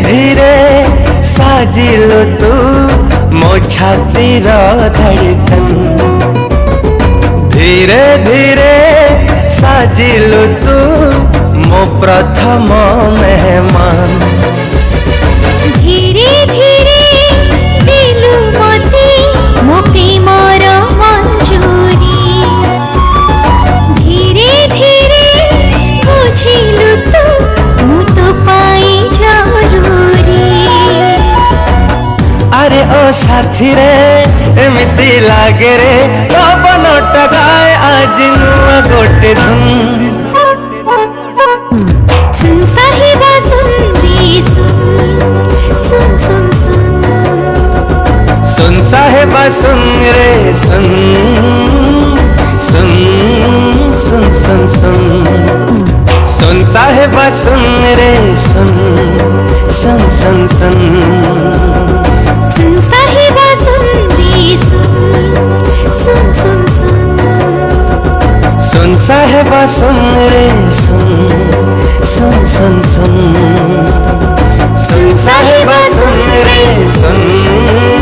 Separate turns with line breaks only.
धीरे साजिलु तू मो छातीर धड़कन। धीरे धीरे साजिलु तू मो प्रथम मेहमान।
धीरे धीरे दिलु मते मो प्रेमर मंजूरी। धीरे धीरे बुझिलु तू मु तो पाई जरूरी।
अरे ओ साथी रे एमिति लागे रे पवन टगाए आज नुआ गोटे धुन।
सुन साहिबा सुन रे सुन सुन सुन सुन।
सुन साहिबा सुन रे सुन सुन सुन सुन सुन। सुन साहिबा सुन रे सुन सुन सुन सुन।
सुन साहिबा सुन रे सुन सुन सुन सुन।
सुन साहिबा सुन रे सुन सुन सुन सुन। सुन साहिबा सुन रे सुन।